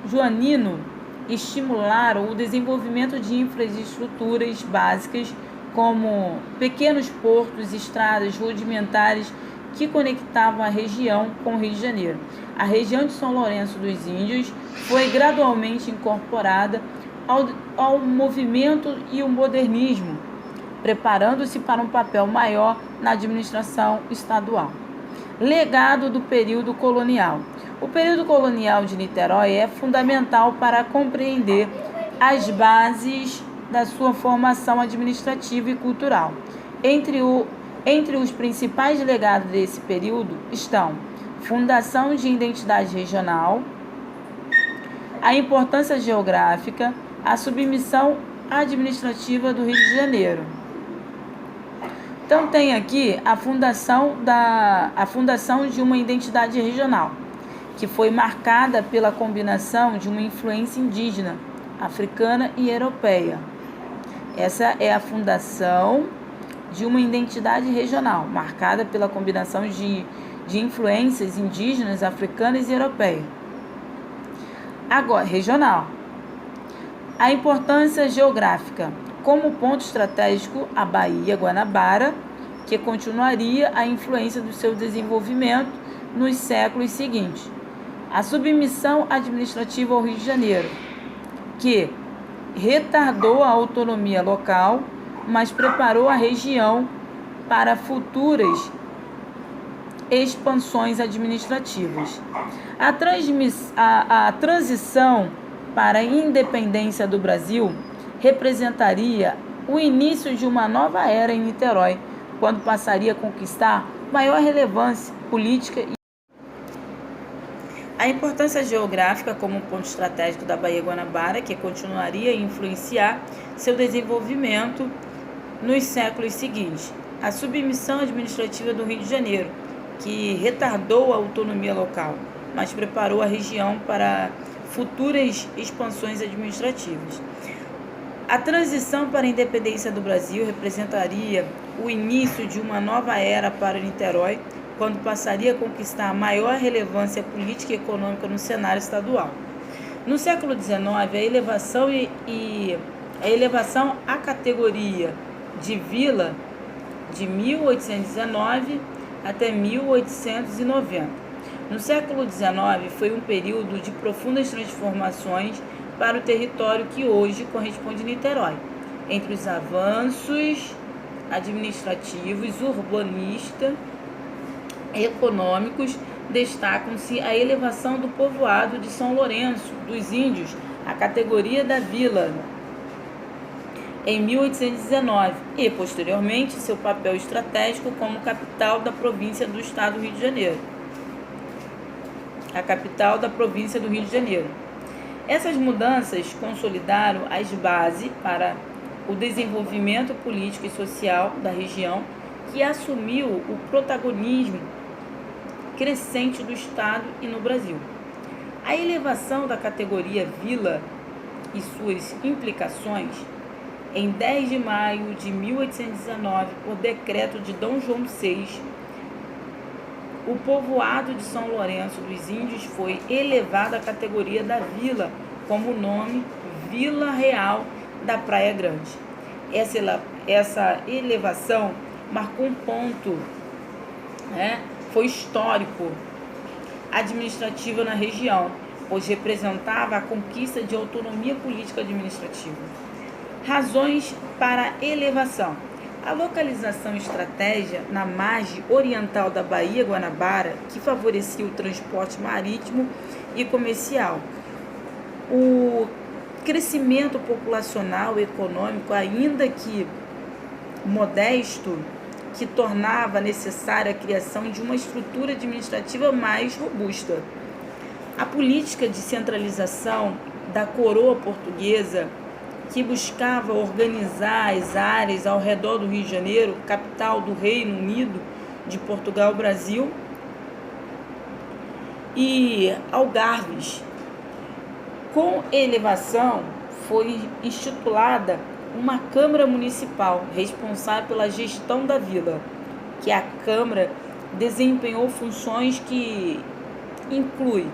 joanino estimularam o desenvolvimento de infraestruturas básicas, como pequenos portos, estradas rudimentares que conectavam a região com o Rio de Janeiro. A região de São Lourenço dos Índios foi gradualmente incorporada ao movimento e o modernismo, preparando-se para um papel maior na administração estadual. Legado do período colonial. O período colonial de Niterói é fundamental para compreender as bases da sua formação administrativa e cultural. Entre os principais legados desse período estão fundação de identidade regional, a importância geográfica, a submissão administrativa do Rio de Janeiro. Então tem aqui a fundação de uma identidade regional, que foi marcada pela combinação de uma influência indígena, africana e europeia. Essa é a fundação de uma identidade regional, marcada pela combinação de influências indígenas, africanas e europeias. Agora, regional. A importância geográfica. Como ponto estratégico, a Baía Guanabara, que continuaria a influência do seu desenvolvimento nos séculos seguintes. A submissão administrativa ao Rio de Janeiro, que retardou a autonomia local, mas preparou a região para futuras expansões administrativas. A transição para a independência do Brasil representaria o início de uma nova era em Niterói, quando passaria a conquistar maior relevância política e a importância geográfica como ponto estratégico da Baía Guanabara, que continuaria a influenciar seu desenvolvimento nos séculos seguintes. A submissão administrativa do Rio de Janeiro, que retardou a autonomia local, mas preparou a região para futuras expansões administrativas. A transição para a independência do Brasil representaria o início de uma nova era para Niterói, quando passaria a conquistar maior relevância política e econômica no cenário estadual. No século XIX, a elevação à categoria de vila de 1819 até 1890. No século XIX, foi um período de profundas transformações para o território que hoje corresponde a Niterói. Entre os avanços administrativos, urbanistas, econômicos, destacam-se a elevação do povoado de São Lourenço dos Índios à categoria da vila em 1819 e, posteriormente, seu papel estratégico como capital da província do estado do Rio de Janeiro. A capital da província do Rio de Janeiro. Essas mudanças consolidaram as bases para o desenvolvimento político e social da região, que assumiu o protagonismo crescente do estado e no Brasil. A elevação da categoria vila e suas implicações. Em 10 de maio de 1819, por decreto de Dom João VI, o povoado de São Lourenço dos Índios foi elevado à categoria da vila, como o nome Vila Real da Praia Grande. Essa elevação marcou um ponto foi histórico administrativa na região, pois representava a conquista de autonomia política administrativa. Razões para a elevação. A localização estratégica na margem oriental da Baía Guanabara, que favorecia o transporte marítimo e comercial. O crescimento populacional e econômico, ainda que modesto, que tornava necessária a criação de uma estrutura administrativa mais robusta. A política de centralização da coroa portuguesa, que buscava organizar as áreas ao redor do Rio de Janeiro, capital do Reino Unido de Portugal, Brasil, e Algarves. Com elevação, foi instituída uma Câmara Municipal responsável pela gestão da vila, que a Câmara desempenhou funções que incluem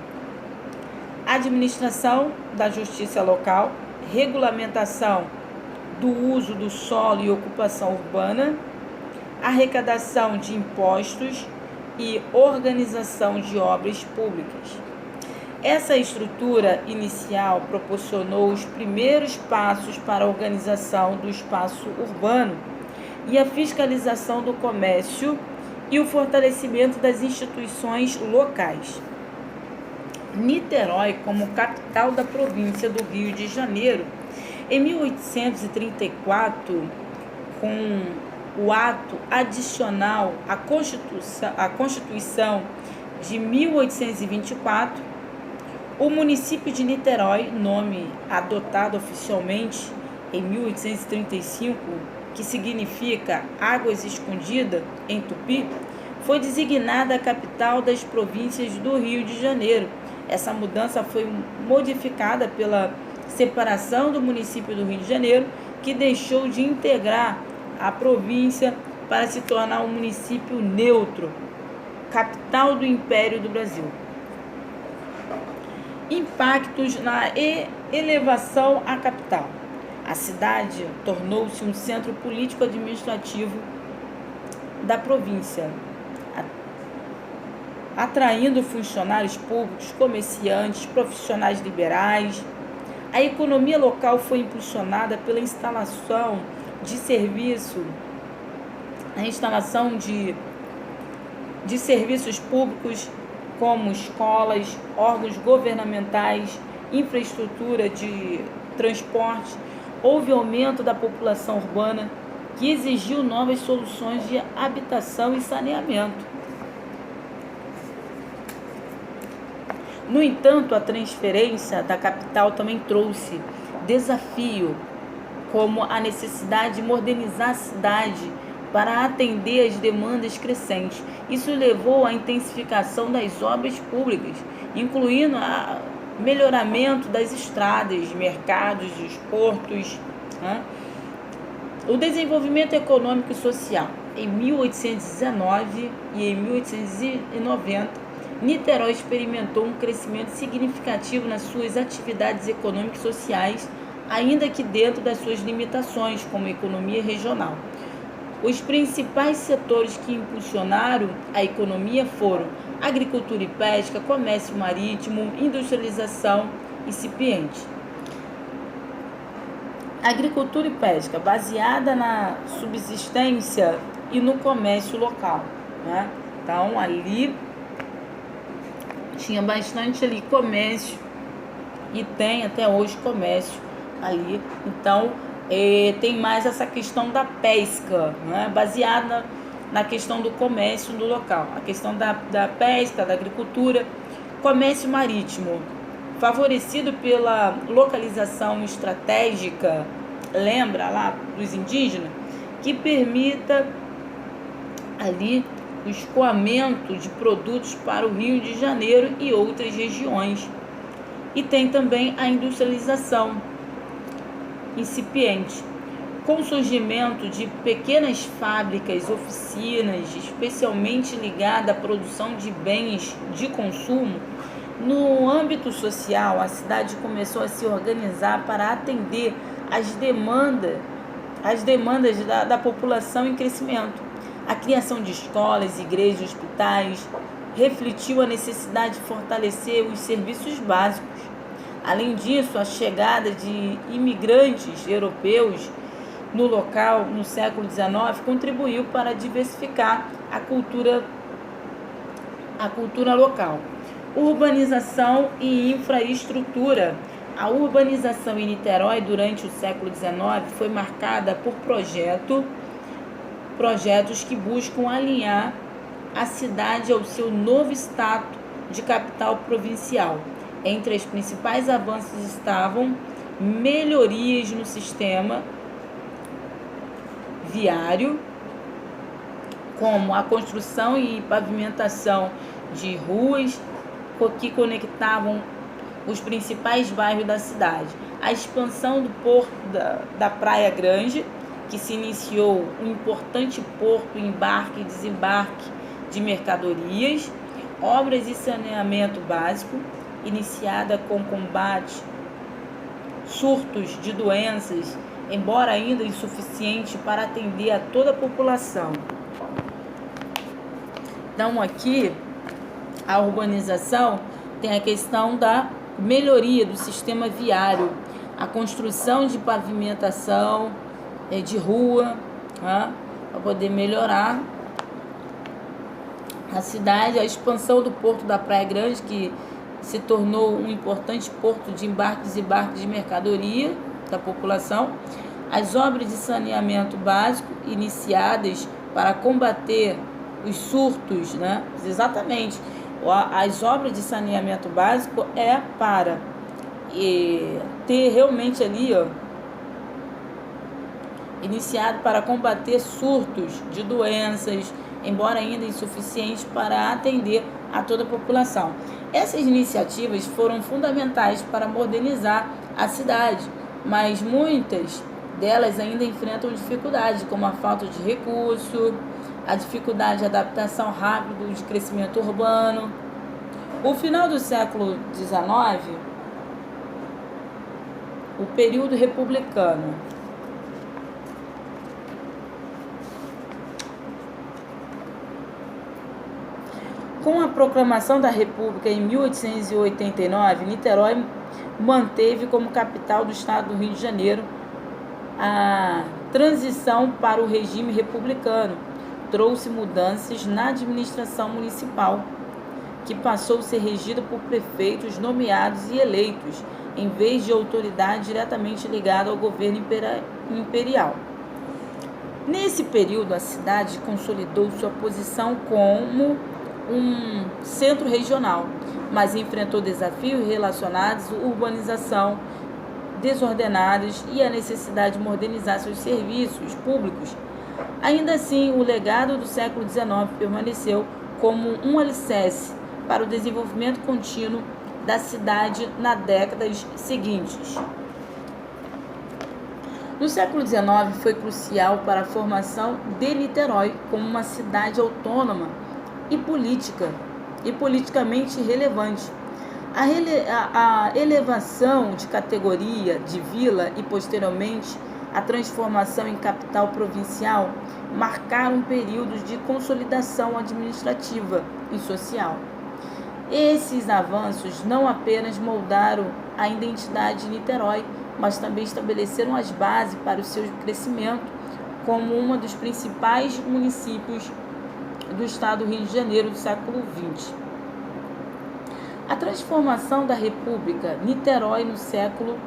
administração da justiça local, regulamentação do uso do solo e ocupação urbana, arrecadação de impostos e organização de obras públicas. Essa estrutura inicial proporcionou os primeiros passos para a organização do espaço urbano e a fiscalização do comércio e o fortalecimento das instituições locais. Niterói, como capital da província do Rio de Janeiro, em 1834, com o ato adicional à Constituição de 1824, o município de Niterói, nome adotado oficialmente em 1835, que significa Águas Escondidas em Tupi, foi designada a capital das províncias do Rio de Janeiro. Essa mudança foi modificada pela separação do município do Rio de Janeiro, que deixou de integrar a província para se tornar um município neutro, capital do Império do Brasil. Impactos na elevação à capital. A cidade tornou-se um centro político-administrativo da província, atraindo funcionários públicos, comerciantes, profissionais liberais. A economia local foi impulsionada pela instalação de serviços públicos, como escolas, órgãos governamentais, infraestrutura de transporte. Houve aumento da população urbana, que exigiu novas soluções de habitação e saneamento. No entanto, a transferência da capital também trouxe desafio, como a necessidade de modernizar a cidade para atender às demandas crescentes. Isso levou à intensificação das obras públicas, incluindo o melhoramento das estradas, mercados, dos portos, O desenvolvimento econômico e social. Em 1819 e em 1890, Niterói experimentou um crescimento significativo nas suas atividades econômicas e sociais, ainda que dentro das suas limitações, como a economia regional. Os principais setores que impulsionaram a economia foram agricultura e pesca, comércio marítimo, industrialização incipiente. Agricultura e pesca, baseada na subsistência e no comércio local, Então, ali tinha bastante comércio, e tem até hoje comércio ali. Então, tem mais essa questão da pesca, baseada na questão do comércio no local. A questão da pesca, da agricultura, comércio marítimo, favorecido pela localização estratégica, lembra lá dos indígenas, que permita ali o escoamento de produtos para o Rio de Janeiro e outras regiões. E tem também a industrialização incipiente, com o surgimento de pequenas fábricas, oficinas, especialmente ligadas à produção de bens de consumo. No âmbito social, a cidade começou a se organizar para atender às demandas da população em crescimento. A criação de escolas, igrejas, hospitais refletiu a necessidade de fortalecer os serviços básicos. Além disso, a chegada de imigrantes europeus no local no século XIX contribuiu para diversificar a cultura local. Urbanização e infraestrutura. A urbanização em Niterói durante o século XIX foi marcada por projetos que buscam alinhar a cidade ao seu novo status de capital provincial. Entre os principais avanços estavam melhorias no sistema viário, como a construção e pavimentação de ruas que conectavam os principais bairros da cidade. A expansão do porto da Praia Grande, que se iniciou um importante porto, embarque e desembarque de mercadorias, obras de saneamento básico, iniciada com combate surtos de doenças, embora ainda insuficiente para atender a toda a população. Então, aqui, a urbanização tem a questão da melhoria do sistema viário, a construção de pavimentação de rua, para poder melhorar a cidade, a expansão do porto da Praia Grande, que se tornou um importante porto de embarque e desembarque de mercadoria da população, as obras de saneamento básico iniciadas para combater os surtos, né? Exatamente, as obras de saneamento básico é para ter realmente ali, iniciado para combater surtos de doenças, embora ainda insuficientes para atender a toda a população. Essas iniciativas foram fundamentais para modernizar a cidade, mas muitas delas ainda enfrentam dificuldades, como a falta de recurso, a dificuldade de adaptação rápida de crescimento urbano. O final do século XIX, o período republicano. Com a proclamação da República em 1889, Niterói manteve como capital do estado do Rio de Janeiro a transição para o regime republicano. Trouxe mudanças na administração municipal, que passou a ser regida por prefeitos nomeados e eleitos, em vez de autoridade diretamente ligada ao governo imperial. Nesse período, a cidade consolidou sua posição como um centro regional, mas enfrentou desafios relacionados à urbanização desordenadas e a necessidade de modernizar seus serviços públicos. Ainda assim, o legado do século XIX permaneceu como um alicerce para o desenvolvimento contínuo da cidade nas décadas seguintes. No século XIX, foi crucial para a formação de Niterói como uma cidade autônoma e politicamente relevante. A elevação de categoria de vila e, posteriormente, a transformação em capital provincial marcaram períodos de consolidação administrativa e social. Esses avanços não apenas moldaram a identidade de Niterói, mas também estabeleceram as bases para o seu crescimento como um dos principais municípios do estado do Rio de Janeiro do século XX. A transformação da República Niterói no século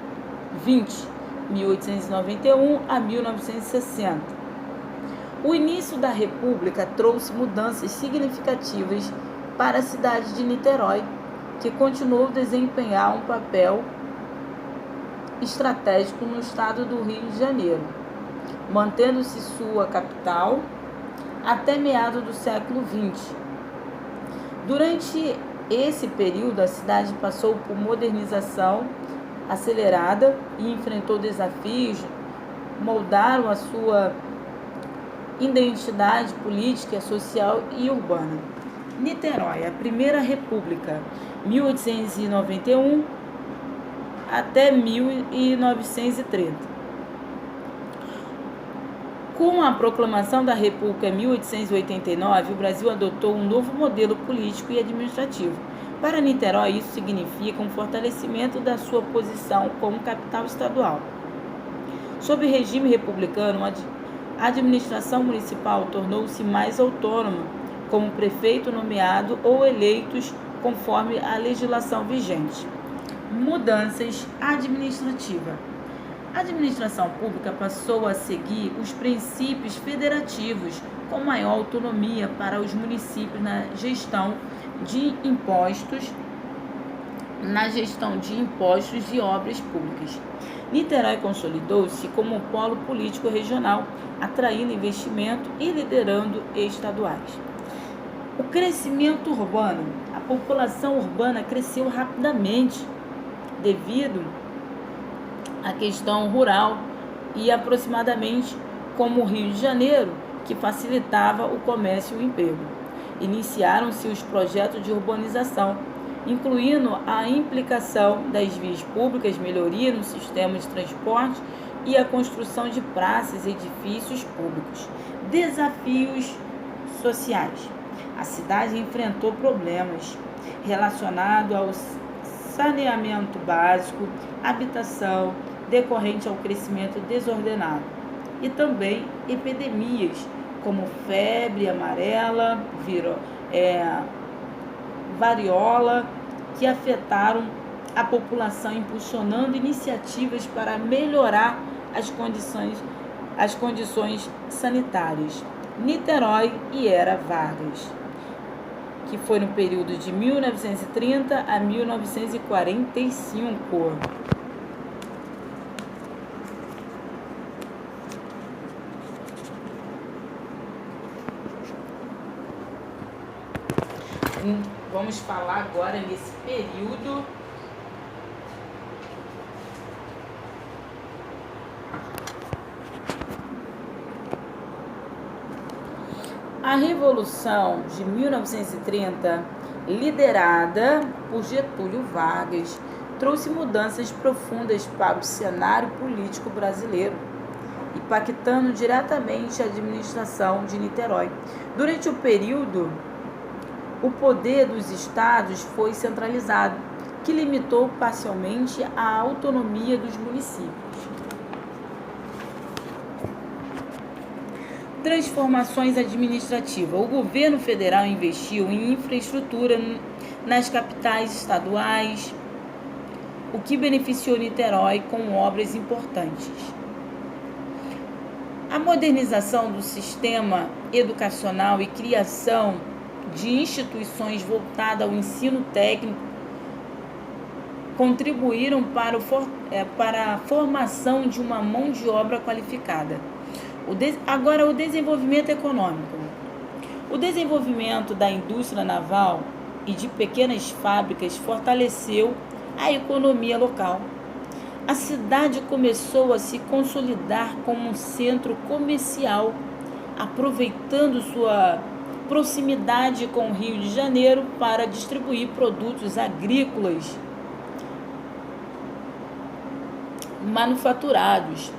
XX, 1891 a 1960. O início da República trouxe mudanças significativas para a cidade de Niterói, que continuou a desempenhar um papel estratégico no estado do Rio de Janeiro, mantendo-se sua capital até meados do século XX. Durante esse período, a cidade passou por modernização acelerada e enfrentou desafios, moldaram a sua identidade política, social e urbana. Niterói, a Primeira República, 1891 até 1930. Com a proclamação da República em 1889, o Brasil adotou um novo modelo político e administrativo. Para Niterói, isso significa um fortalecimento da sua posição como capital estadual. Sob o regime republicano, a administração municipal tornou-se mais autônoma, como prefeito nomeado ou eleitos conforme a legislação vigente. Mudanças administrativas. A administração pública passou a seguir os princípios federativos, com maior autonomia para os municípios na gestão de impostos e obras públicas. Niterói consolidou-se como um polo político regional, atraindo investimento e liderando estaduais. O crescimento urbano. A população urbana cresceu rapidamente devido à questão rural e aproximadamente como o Rio de Janeiro, que facilitava o comércio e o emprego. Iniciaram-se os projetos de urbanização, incluindo a implicação das vias públicas, melhoria no sistema de transporte e a construção de praças e edifícios públicos. Desafios sociais. A cidade enfrentou problemas relacionados ao saneamento básico, habitação, decorrente ao crescimento desordenado, e também epidemias como febre amarela, variola, que afetaram a população, impulsionando iniciativas para melhorar as condições sanitárias. Niterói e Era Vargas, que foi no período de 1930 a 1945. Vamos falar agora nesse período a Revolução de 1930, liderada por Getúlio Vargas, trouxe mudanças profundas para o cenário político brasileiro, impactando diretamente a administração de Niterói. Durante o período, o poder dos estados foi centralizado, que limitou parcialmente a autonomia dos municípios. Transformações administrativas. O governo federal investiu em infraestrutura nas capitais estaduais, o que beneficiou Niterói com obras importantes. A modernização do sistema educacional e criação de instituições voltadas ao ensino técnico contribuíram para a formação de uma mão de obra qualificada. Agora, o desenvolvimento econômico. O desenvolvimento da indústria naval e de pequenas fábricas fortaleceu a economia local. A cidade começou a se consolidar como um centro comercial, aproveitando sua proximidade com o Rio de Janeiro para distribuir produtos agrícolas manufaturados.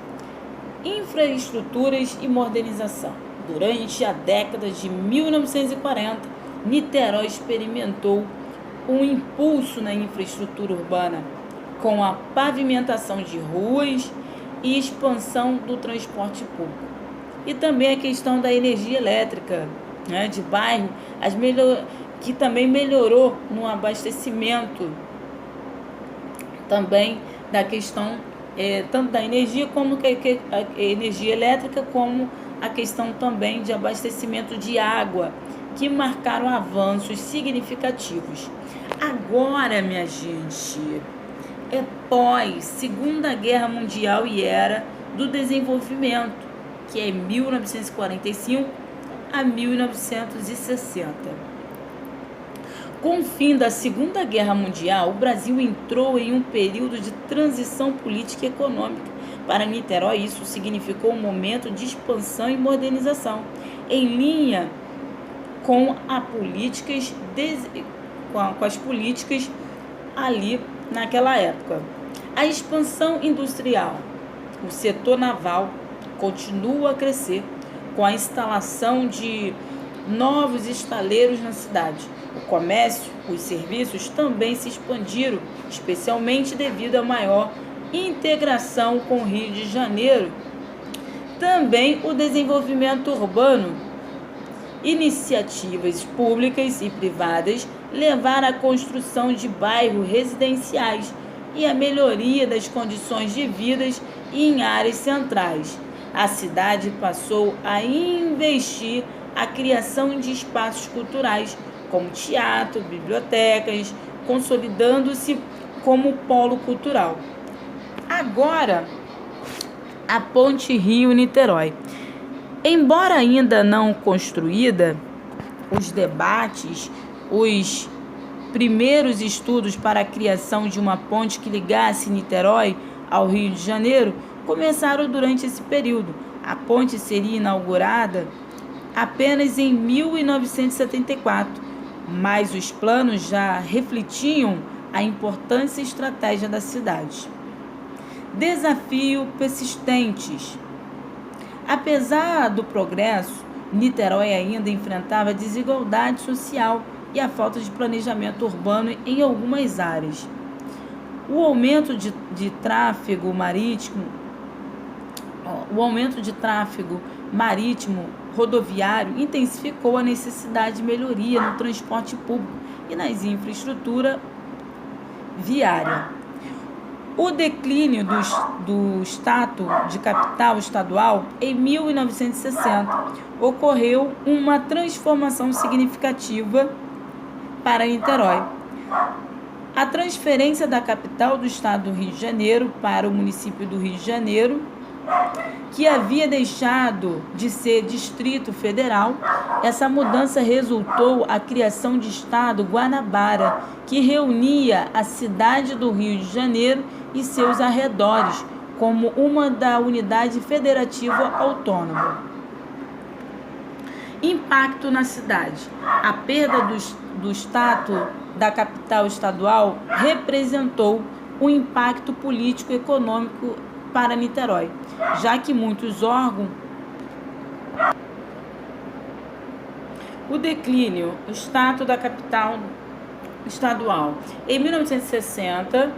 Infraestruturas e modernização. Durante a década de 1940, Niterói experimentou um impulso na infraestrutura urbana, com a pavimentação de ruas e expansão do transporte público. E também a questão da energia elétrica, de bairro, que também melhorou no abastecimento também da questão tanto da energia como a energia elétrica, como a questão também de abastecimento de água, que marcaram avanços significativos. Agora, minha gente, é pós Segunda Guerra Mundial e Era do Desenvolvimento, que é 1945 a 1960. Com o fim da Segunda Guerra Mundial, o Brasil entrou em um período de transição política e econômica. Para Niterói, isso significou um momento de expansão e modernização, em linha com as políticas ali naquela época. A expansão industrial, o setor naval, continua a crescer com a instalação de novos estaleiros na cidade. O comércio, os serviços também se expandiram, especialmente devido à maior integração com o Rio de Janeiro. Também o desenvolvimento urbano, iniciativas públicas e privadas levaram à construção de bairros residenciais e à melhoria das condições de vida em áreas centrais. A cidade passou a investir a criação de espaços culturais, como teatro, bibliotecas, consolidando-se como polo cultural. Agora, a Ponte Rio-Niterói. Embora ainda não construída, os debates, os primeiros estudos para a criação de uma ponte que ligasse Niterói ao Rio de Janeiro começaram durante esse período. A ponte seria inaugurada apenas em 1974, mas os planos já refletiam a importância e estratégia da cidade. Desafios persistentes. Apesar do progresso, Niterói ainda enfrentava desigualdade social e a falta de planejamento urbano em algumas áreas. O aumento de tráfego marítimo, rodoviário intensificou a necessidade de melhoria no transporte público e nas infraestruturas viárias. O declínio do status de capital estadual em 1960 ocorreu uma transformação significativa para Niterói. A transferência da capital do estado do Rio de Janeiro para o município do Rio de Janeiro, que havia deixado de ser Distrito Federal, essa mudança resultou a criação de Estado Guanabara, que reunia a cidade do Rio de Janeiro e seus arredores como uma da unidade federativa autônoma. Impacto na cidade. A perda do status da capital estadual representou um impacto político e econômico para Niterói, já que muitos órgãos. O declínio, o status da capital estadual. Em 1960,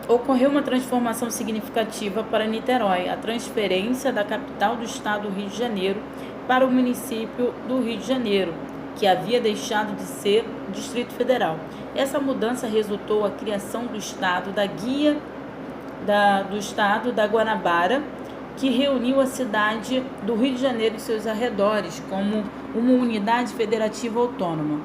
ocorreu uma transformação significativa para Niterói, a transferência da capital do estado do Rio de Janeiro para o município do Rio de Janeiro, que havia deixado de ser Distrito Federal. Essa mudança resultou a criação do estado do estado da Guanabara, que reuniu a cidade do Rio de Janeiro e seus arredores como uma unidade federativa autônoma.